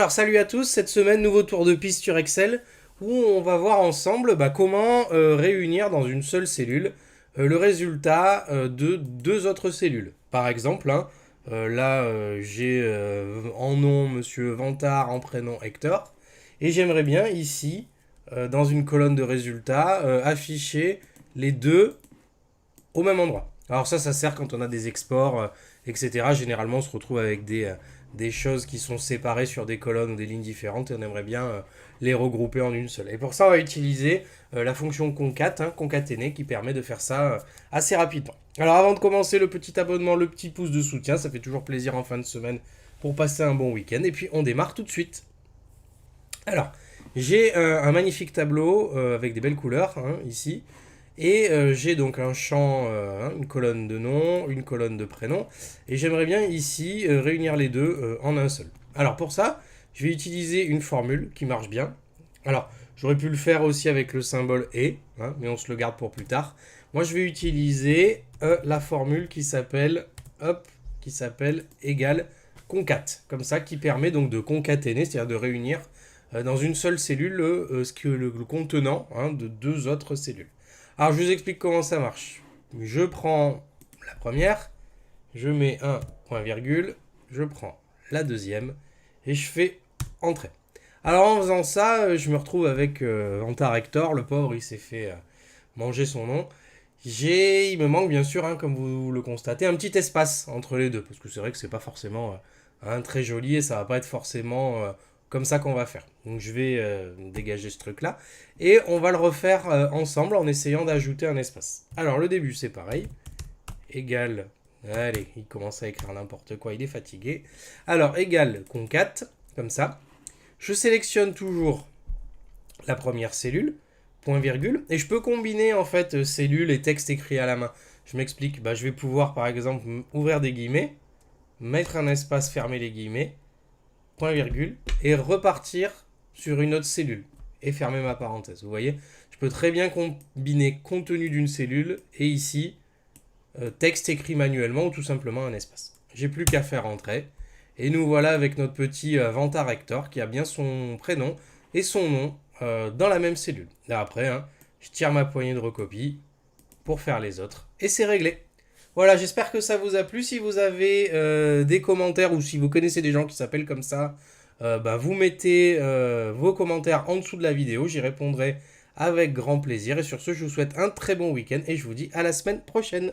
Alors salut à tous, cette semaine nouveau tour de piste sur Excel où on va voir ensemble comment réunir dans une seule cellule le résultat de deux autres cellules. Par exemple, j'ai en nom Monsieur Vantard, en prénom Hector, et j'aimerais bien ici, dans une colonne de résultats, afficher les deux au même endroit. Alors ça sert quand on a des exports, etc. Généralement, on se retrouve avec des choses qui sont séparées sur des colonnes ou des lignes différentes et on aimerait bien les regrouper en une seule. Et pour ça, on va utiliser la fonction concat, concaténer, qui permet de faire ça assez rapidement. Alors avant de commencer, le petit abonnement, le petit pouce de soutien, ça fait toujours plaisir en fin de semaine pour passer un bon week-end. Et puis on démarre tout de suite. Alors, j'ai un magnifique tableau avec des belles couleurs ici. Et j'ai donc un champ, une colonne de nom, une colonne de prénom. Et j'aimerais bien ici réunir les deux en un seul. Alors pour ça, je vais utiliser une formule qui marche bien. Alors, j'aurais pu le faire aussi avec le symbole et, mais on se le garde pour plus tard. Moi, je vais utiliser la formule qui s'appelle égal concat. Comme ça, qui permet donc de concaténer, c'est-à-dire de réunir dans une seule cellule le contenant de deux autres cellules. Alors, je vous explique comment ça marche. Je prends la première, je mets un point virgule, je prends la deuxième et je fais entrer. Alors, en faisant ça, je me retrouve avec Vantard Hector, le pauvre, il s'est fait manger son nom. Il me manque bien sûr, comme vous le constatez, un petit espace entre les deux, parce que c'est vrai que c'est pas forcément très joli et ça va pas être forcément comme ça qu'on va faire. Donc je vais dégager ce truc là et on va le refaire ensemble en essayant d'ajouter un espace. Alors le début c'est pareil, égal, allez, il commence à écrire n'importe quoi, il est fatigué. Alors égal concat, comme ça. Je sélectionne toujours la première cellule, point virgule, et je peux combiner en fait cellules et texte écrit à la main. Je m'explique, je vais pouvoir par exemple ouvrir des guillemets, mettre un espace, fermer les guillemets, point virgule, et repartir sur une autre cellule et fermer ma parenthèse. Vous voyez, je peux très bien combiner contenu d'une cellule et ici texte écrit manuellement ou tout simplement un espace. J'ai plus qu'à faire entrer et nous voilà avec notre petit Vantard Hector qui a bien son prénom et son nom dans la même cellule. Là après, je tire ma poignée de recopie pour faire les autres et c'est réglé. Voilà, j'espère que ça vous a plu. Si vous avez des commentaires ou si vous connaissez des gens qui s'appellent comme ça, vous mettez vos commentaires en dessous de la vidéo. J'y répondrai avec grand plaisir. Et sur ce, je vous souhaite un très bon week-end et je vous dis à la semaine prochaine.